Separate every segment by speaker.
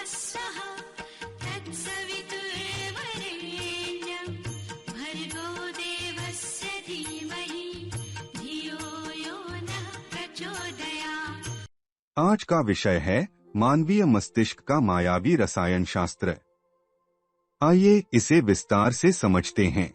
Speaker 1: स्वः तत्सवितुर्वरेण्यं भर्गो देवस्य धीमहि धियो यो नः प्रचोदयात्।
Speaker 2: आज का विषय है मानवीय मस्तिष्क का मायावी रसायन शास्त्र। आइए इसे विस्तार से समझते हैं।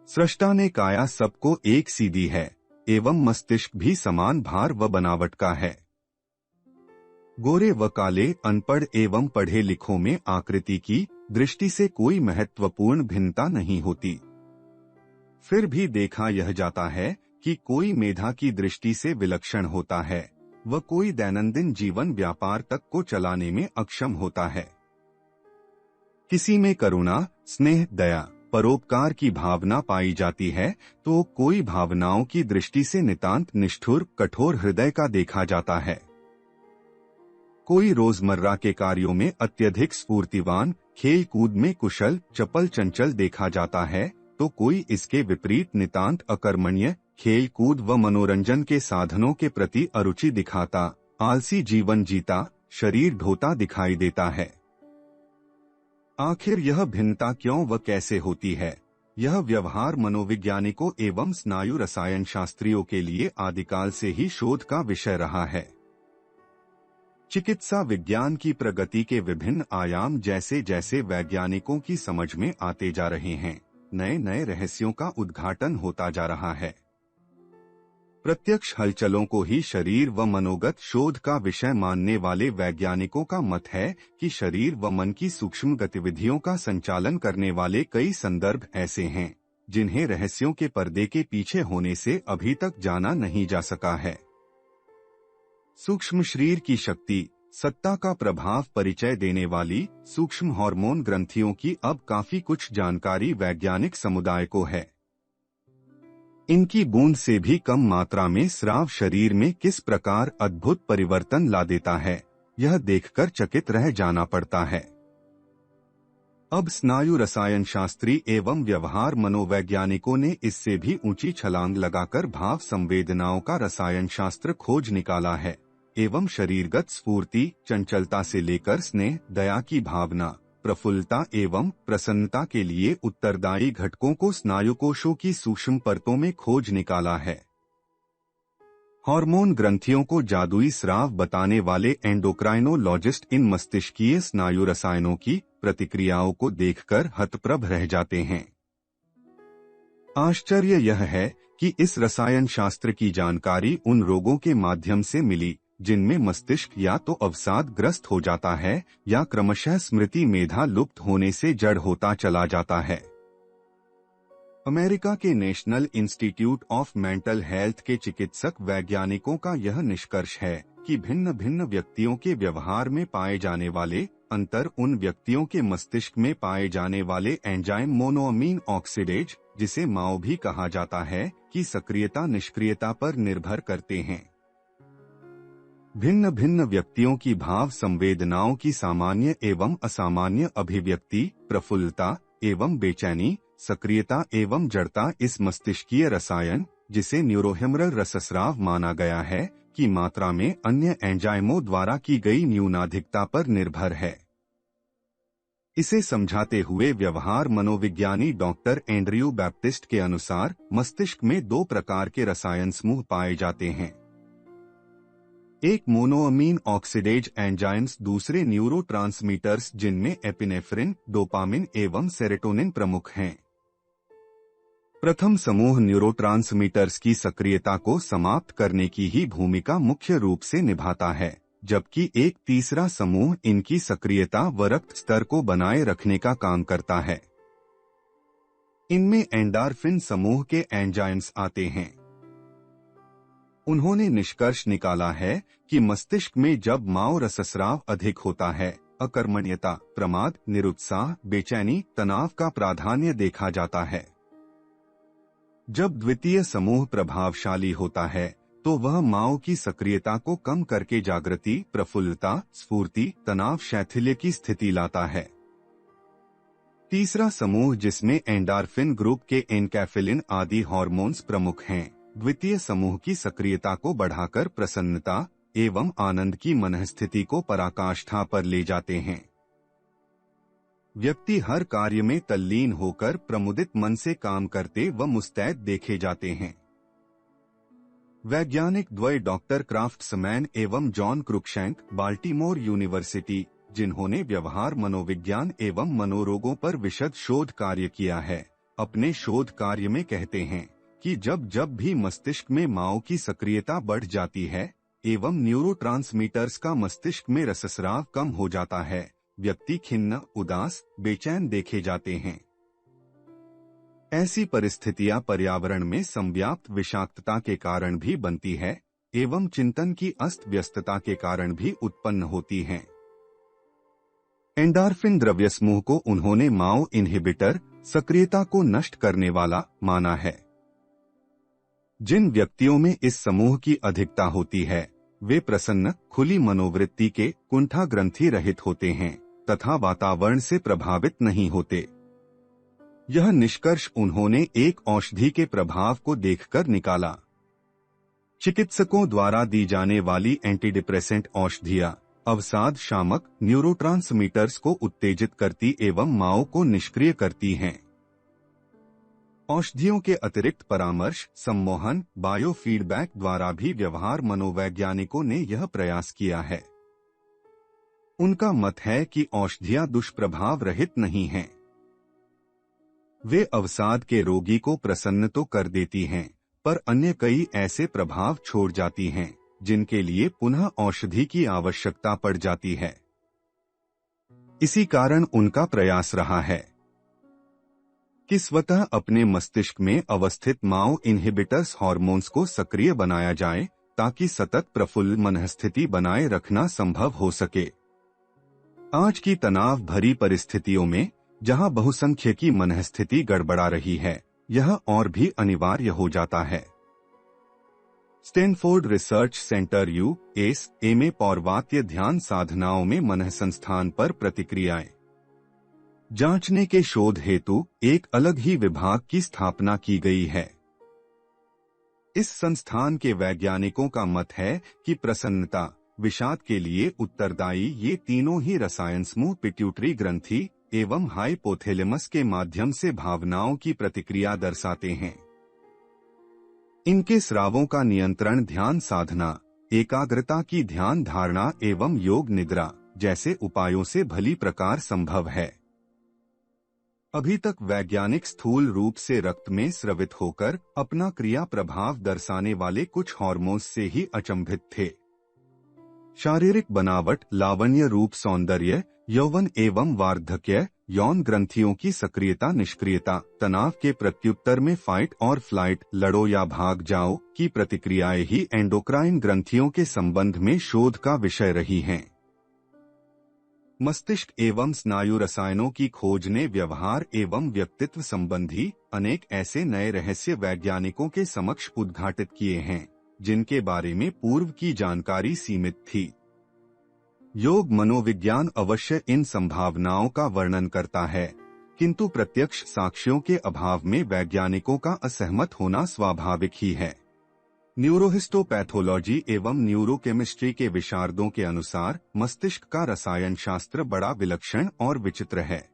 Speaker 2: सृष्टा ने काया सबको एक सी दी है एवं मस्तिष्क भी समान भार व बनावट का है। गोरे व काले, अनपढ़ एवं पढ़े लिखों में आकृति की दृष्टि से कोई महत्वपूर्ण भिन्नता नहीं होती। फिर भी देखा यह जाता है कि कोई मेधा की दृष्टि से विलक्षण होता है व कोई दैनंदिन जीवन व्यापार तक को चलाने में अक्षम होता है। किसी में करुणा, स्नेह, दया, परोपकार की भावना पाई जाती है तो कोई भावनाओं की दृष्टि से नितांत निष्ठुर, कठोर हृदय का देखा जाता है। कोई रोजमर्रा के कार्यों में अत्यधिक स्फूर्तिवान, खेल कूद में कुशल, चपल चंचल देखा जाता है तो कोई इसके विपरीत नितांत अकर्मण्य, खेल कूद व मनोरंजन के साधनों के प्रति अरुचि दिखाता, आलसी जीवन जीता, शरीर ढोता दिखाई देता है। आखिर यह भिन्नता क्यों व कैसे होती है? यह व्यवहार मनोवैज्ञानिकों एवं स्नायु रसायन शास्त्रियों के लिए आदिकाल से ही शोध का विषय रहा है। चिकित्सा विज्ञान की प्रगति के विभिन्न आयाम जैसे जैसे वैज्ञानिकों की समझ में आते जा रहे हैं, नए नए रहस्यों का उद्घाटन होता जा रहा है। प्रत्यक्ष हलचलों को ही शरीर व मनोगत शोध का विषय मानने वाले वैज्ञानिकों का मत है कि शरीर व मन की सूक्ष्म गतिविधियों का संचालन करने वाले कई संदर्भ ऐसे हैं जिन्हें रहस्यों के पर्दे के पीछे होने से अभी तक जाना नहीं जा सका है। सूक्ष्म शरीर की शक्ति, सत्ता का प्रभाव परिचय देने वाली सूक्ष्म हार्मोन ग्रंथियों की अब काफी कुछ जानकारी वैज्ञानिक समुदाय को है। इनकी बूंद से भी कम मात्रा में स्राव शरीर में किस प्रकार अद्भुत परिवर्तन ला देता है, यह देखकर चकित रह जाना पड़ता है। अब स्नायु रसायन शास्त्री एवं व्यवहार मनोवैज्ञानिकों ने इससे भी ऊंची छलांग लगाकर भाव संवेदनाओं का रसायन शास्त्र खोज निकाला है एवं शरीरगत स्फूर्ति, चंचलता से लेकर स्नेह, दया की भावना, प्रफुल्लता एवं प्रसन्नता के लिए उत्तरदायी घटकों को स्नायु कोशों की सूक्ष्म परतों में खोज निकाला है। हार्मोन ग्रंथियों को जादुई स्राव बताने वाले एंडोक्राइनोलॉजिस्ट इन मस्तिष्कीय स्नायु रसायनों की प्रतिक्रियाओं को देखकर हतप्रभ रह जाते हैं। आश्चर्य यह है कि इस रसायन शास्त्र की जानकारी उन रोगों के माध्यम से मिली जिनमें मस्तिष्क या तो अवसाद ग्रस्त हो जाता है या क्रमशः स्मृति मेधा लुप्त होने से जड़ होता चला जाता है। अमेरिका के national institute of mental health के चिकित्सक वैज्ञानिकों का यह निष्कर्ष है कि भिन्न भिन्न व्यक्तियों के व्यवहार में पाए जाने वाले अंतर उन व्यक्तियों के मस्तिष्क में पाए जाने वाले एंजाइम मोनोअमीन ऑक्सीडेज, जिसे माओ भी कहा जाता है, की सक्रियता निष्क्रियता पर निर्भर करते हैं। भिन्न भिन्न व्यक्तियों की भाव संवेदनाओं की सामान्य एवं असामान्य अभिव्यक्ति, प्रफुल्लता एवं बेचैनी, सक्रियता एवं जड़ता इस मस्तिष्कीय रसायन, जिसे न्यूरोहेमरल रसस्राव माना गया है, की मात्रा में अन्य एंजाइमों द्वारा की गई न्यूनाधिकता पर निर्भर है। इसे समझाते हुए व्यवहार मनोविज्ञानी डॉक्टर एंड्रयू बैप्टिस्ट के अनुसार मस्तिष्क में दो प्रकार के रसायन समूह पाए जाते हैं। एक मोनोअमीन ऑक्सीडेज एंजाइम्स, दूसरे न्यूरोट्रांसमीटर्स जिनमें एपिनेफ्रिन, डोपामिन एवं सेरोटोनिन प्रमुख हैं। प्रथम समूह न्यूरोट्रांसमीटर्स की सक्रियता को समाप्त करने की ही भूमिका मुख्य रूप से निभाता है, जबकि एक तीसरा समूह इनकी सक्रियता व रक्त स्तर को बनाए रखने का काम करता है। इनमें एंडोर्फिन समूह के एंजाइम्स आते हैं। उन्होंने निष्कर्ष निकाला है कि मस्तिष्क में जब माओ रसस्राव अधिक होता है, अकर्मण्यता, प्रमाद, निरुत्साह, बेचैनी, तनाव का प्राधान्य देखा जाता है। जब द्वितीय समूह प्रभावशाली होता है तो वह माओ की सक्रियता को कम करके जागृति, प्रफुल्लता, स्फूर्ति, तनाव, शैथिल्य की स्थिति लाता है। तीसरा समूह, जिसमें एंडोर्फिन ग्रुप के एनकैफिलिन आदि हार्मोन्स प्रमुख हैं, द्वितीय समूह की सक्रियता को बढ़ाकर प्रसन्नता, एवं आनंद की मनःस्थिति को पराकाष्ठा पर ले जाते हैं। व्यक्ति हर कार्य में तल्लीन होकर प्रमुदित मन से काम करते व मुस्तैद देखे जाते हैं। वैज्ञानिक द्वय डॉक्टर क्राफ्ट्समैन एवं जॉन क्रुकशैंक, बाल्टीमोर यूनिवर्सिटी, जिन्होंने व्यवहार मनोविज्ञान एवं मनोरोगों पर विशद शोध कार्य किया है, अपने शोध कार्य में कहते हैं कि जब जब भी मस्तिष्क में माओ की सक्रियता बढ़ जाती है एवं न्यूरोट्रांसमीटर्स का मस्तिष्क में रसस्राव कम हो जाता है, व्यक्ति खिन्न, उदास, बेचैन देखे जाते हैं। ऐसी परिस्थितियां पर्यावरण में संव्याप्त विषाक्तता के कारण भी बनती है एवं चिंतन की अस्त व्यस्तता के कारण भी उत्पन्न होती हैं। एंडोर्फिन द्रव्य समूह को उन्होंने माओ इन्हिबिटर सक्रियता को नष्ट करने वाला माना है। जिन व्यक्तियों में इस समूह की अधिकता होती है वे प्रसन्न, खुली मनोवृत्ति के, कुंठा ग्रंथि रहित होते हैं तथा वातावरण से प्रभावित नहीं होते। यह निष्कर्ष उन्होंने एक औषधि के प्रभाव को देखकर निकाला। चिकित्सकों द्वारा दी जाने वाली एंटीडिप्रेसेंट औषधियां अवसाद शामक न्यूरोट्रांसमीटर्स को उत्तेजित करती एवं माओ को निष्क्रिय करती हैं। औषधियों के अतिरिक्त परामर्श, सम्मोहन, बायोफीडबैक द्वारा भी व्यवहार मनोवैज्ञानिकों ने यह प्रयास किया है। उनका मत है कि औषधियां दुष्प्रभाव रहित नहीं हैं। वे अवसाद के रोगी को प्रसन्न तो कर देती हैं, पर अन्य कई ऐसे प्रभाव छोड़ जाती हैं जिनके लिए पुनः औषधि की आवश्यकता पड़ जाती है। इसी कारण उनका प्रयास रहा है कि स्वतः अपने मस्तिष्क में अवस्थित माओ इन्हिबिटर्स हार्मोन्स को सक्रिय बनाया जाए ताकि सतत प्रफुल्ल मनःस्थिति बनाए रखना संभव हो सके। आज की तनाव भरी परिस्थितियों में जहां बहुसंख्यकी मनःस्थिति गड़बड़ा रही है, यह और भी अनिवार्य हो जाता है। स्टैनफोर्ड रिसर्च सेंटर USA में पौर्वात्य ध्यान साधनाओं में मनः संस्थान पर प्रतिक्रियाएं जांचने के शोध हेतु एक अलग ही विभाग की स्थापना की गई है। इस संस्थान के वैज्ञानिकों का मत है कि प्रसन्नता, विषाद के लिए उत्तरदायी ये तीनों ही रसायन समूह पिट्यूटरी ग्रंथि एवं हाइपोथैलेमस के माध्यम से भावनाओं की प्रतिक्रिया दर्शाते हैं। इनके स्रावों का नियंत्रण ध्यान साधना, एकाग्रता की ध्यान धारणा एवं योग निद्रा जैसे उपायों से भली प्रकार संभव है। अभी तक वैज्ञानिक स्थूल रूप से रक्त में स्रवित होकर अपना क्रिया प्रभाव दर्शाने वाले कुछ हार्मोन्स से ही अचंभित थे। शारीरिक बनावट, लावण्य, रूप, सौंदर्य, यौवन एवं वार्धक्य, यौन ग्रंथियों की सक्रियता निष्क्रियता, तनाव के प्रत्युत्तर में फाइट और फ्लाइट, लड़ो या भाग जाओ की प्रतिक्रियाएं ही एंडोक्राइन ग्रंथियों के संबंध में शोध का विषय रही हैं। मस्तिष्क एवं स्नायु रसायनों की खोज ने व्यवहार एवं व्यक्तित्व संबंधी अनेक ऐसे नए रहस्य वैज्ञानिकों के समक्ष उद्घाटित किए हैं जिनके बारे में पूर्व की जानकारी सीमित थी। योग मनोविज्ञान अवश्य इन संभावनाओं का वर्णन करता है, किंतु प्रत्यक्ष साक्ष्यों के अभाव में वैज्ञानिकों का असहमत होना स्वाभाविक ही है। न्यूरोहिस्टोपैथोलॉजी एवं न्यूरोकेमिस्ट्री के विशारदों के अनुसार मस्तिष्क का रसायन शास्त्र बड़ा विलक्षण और विचित्र है।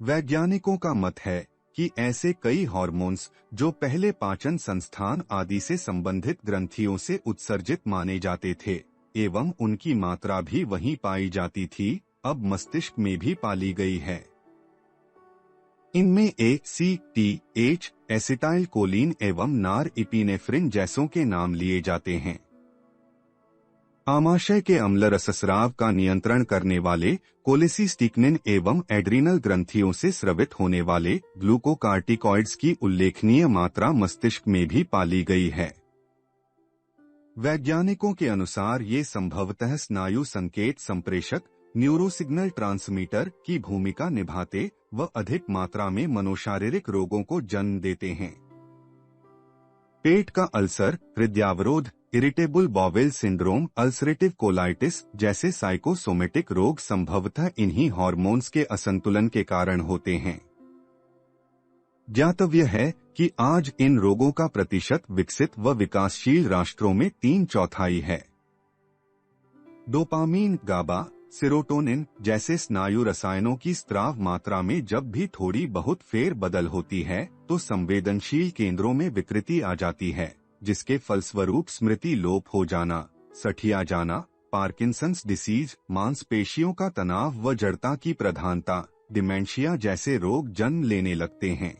Speaker 2: वैज्ञानिकों का मत है कि ऐसे कई हार्मोन्स जो पहले पाचन संस्थान आदि से संबंधित ग्रंथियों से उत्सर्जित माने जाते थे एवं उनकी मात्रा भी वहीं पाई जाती थी, अब मस्तिष्क में भी पाली गई है। इनमें ACTH, एसिटाइल कोलिन एवं नार इपिनेफ्रिन जैसों के नाम लिए जाते हैं। आमाशय के अम्ल रसस्राव का नियंत्रण करने वाले कोलेसिस्टिकनिन एवं एड्रीनल ग्रंथियों से स्रवित होने वाले ग्लूकोकार्टिकॉइड्स की उल्लेखनीय मात्रा मस्तिष्क में भी पाली गई है। वैज्ञानिकों के अनुसार ये संभवतः स्नायु संकेत संप्रेषक न्यूरोसिग्नल ट्रांसमीटर की भूमिका निभाते व अधिक मात्रा में मनोशारीरिक रोगों को जन्म देते हैं। पेट का अल्सर, हृदयावरोध, irritable bowel syndrome, ulcerative colitis जैसे साइकोसोमेटिक रोग संभवतः इन्हीं हार्मोन्स के असंतुलन के कारण होते हैं। ज्ञातव्य है कि आज इन रोगों का प्रतिशत विकसित व विकासशील राष्ट्रों में 3/4 है। डोपामीन, गाबा, सेरोटोनिन जैसे स्नायु रसायनों की स्राव मात्रा में जब भी थोड़ी बहुत फेर बदल होती है तो संवेदनशील केंद्रों में विकृति आ जाती है, जिसके फलस्वरूप स्मृति लोप हो जाना, सठिया जाना, पार्किंसंस डिसीज, मांसपेशियों का तनाव व जड़ता की प्रधानता, डिमेंशिया जैसे रोग जन्म लेने लगते हैं।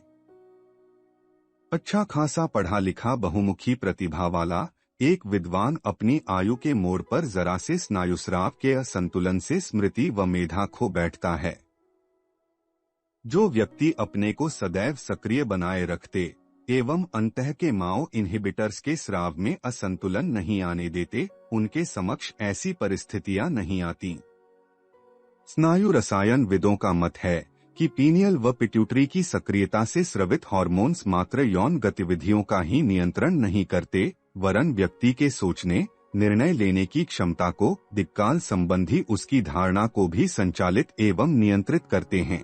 Speaker 2: अच्छा खासा पढ़ा लिखा बहुमुखी प्रतिभा वाला एक विद्वान अपनी आयु के मोड़ पर जरा से स्नायुस्राव के असंतुलन से स्मृति व मेधा खो बैठता है। जो व्यक्ति अपने को सदैव सक्रिय बनाए रखते एवं अंतः के माओ इनहिबिटर्स के स्राव में असंतुलन नहीं आने देते, उनके समक्ष ऐसी परिस्थितियां नहीं आती। स्नायु रसायन विदों का मत है कि पीनियल व पिट्यूटरी की सक्रियता से स्रवित हार्मोन्स मात्र यौन गतिविधियों का ही नियंत्रण नहीं करते, वरन व्यक्ति के सोचने, निर्णय लेने की क्षमता को, दिक्काल संबंधी उसकी धारणा को भी संचालित एवं नियंत्रित करते हैं।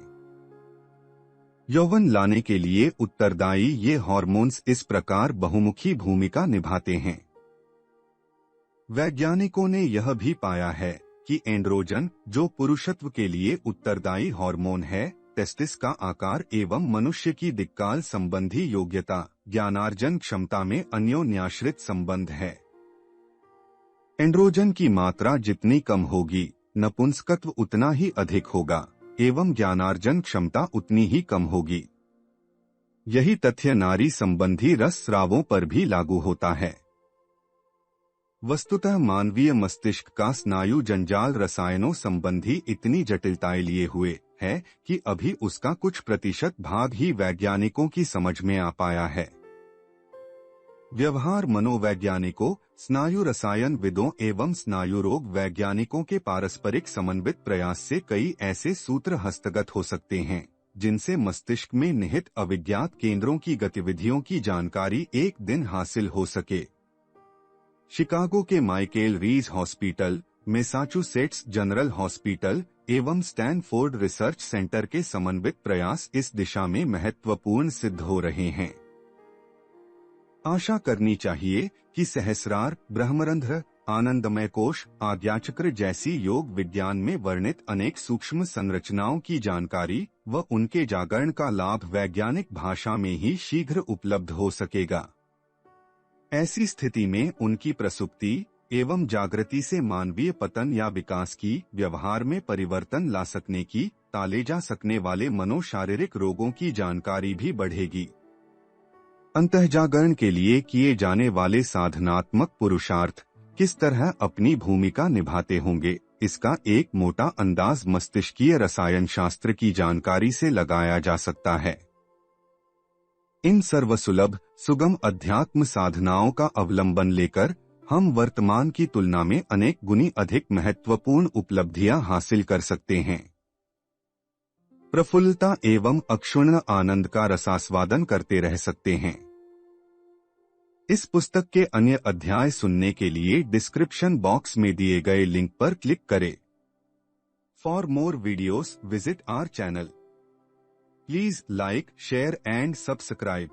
Speaker 2: यौवन लाने के लिए उत्तरदायी ये हार्मोन्स इस प्रकार बहुमुखी भूमिका निभाते हैं। वैज्ञानिकों ने यह भी पाया है कि एंड्रोजन, जो पुरुषत्व के लिए उत्तरदायी हार्मोन है, टेस्टिस का आकार एवं मनुष्य की दिक्काल संबंधी योग्यता, ज्ञानार्जन क्षमता में अन्योन्याश्रित संबंध है। एंड्रोजन की मात्रा जितनी कम होगी, नपुंसकत्व उतना ही अधिक होगा एवं ज्ञानार्जन क्षमता उतनी ही कम होगी। यही तथ्य नारी संबंधी रस स्रावों पर भी लागू होता है। वस्तुतः मानवीय मस्तिष्क का स्नायु जंजाल रसायनों संबंधी इतनी जटिलताएं लिए हुए है कि अभी उसका कुछ प्रतिशत भाग ही वैज्ञानिकों की समझ में आ पाया है। व्यवहार मनोवैज्ञानिकों, स्नायु रसायन विदों एवं स्नायु रोग वैज्ञानिकों के पारस्परिक समन्वित प्रयास से कई ऐसे सूत्र हस्तगत हो सकते हैं जिनसे मस्तिष्क में निहित अविज्ञात केंद्रों की गतिविधियों की जानकारी एक दिन हासिल हो सके। शिकागो के Michael Reese hospital, Massachusetts general hospital एवं स्टैनफोर्ड रिसर्च सेंटर के समन्वित प्रयास इस दिशा में महत्वपूर्ण सिद्ध हो रहे हैं। आशा करनी चाहिए कि सहस्रार, ब्रह्मरंध्र, आनंदमय कोश, आज्ञाचक्र जैसी योग विज्ञान में वर्णित अनेक सूक्ष्म संरचनाओं की जानकारी व उनके जागरण का लाभ वैज्ञानिक भाषा में ही शीघ्र उपलब्ध हो सकेगा। ऐसी स्थिति में उनकी प्रसुप्ति एवं जागृति से मानवीय पतन या विकास की, व्यवहार में परिवर्तन ला सकने की, टाले जा सकने वाले मनोशारीरिक रोगों की जानकारी भी बढ़ेगी। अंतःजागरण के लिए किए जाने वाले साधनात्मक पुरुषार्थ किस तरह अपनी भूमिका निभाते होंगे, इसका एक मोटा अंदाज मस्तिष्कीय रसायन शास्त्र की जानकारी से लगाया जा सकता है। इन सर्वसुलभ सुगम अध्यात्म साधनाओं का अवलंबन लेकर हम वर्तमान की तुलना में अनेक गुनी अधिक महत्वपूर्ण उपलब्धियां हासिल कर सकते हैं। प्रफुल्लता एवं अक्षुण्ण आनंद का रसास्वादन करते रह सकते हैं। इस पुस्तक के अन्य अध्याय सुनने के लिए डिस्क्रिप्शन बॉक्स में दिए गए लिंक पर क्लिक करें। For more videos visit our channel. Please like, share and subscribe.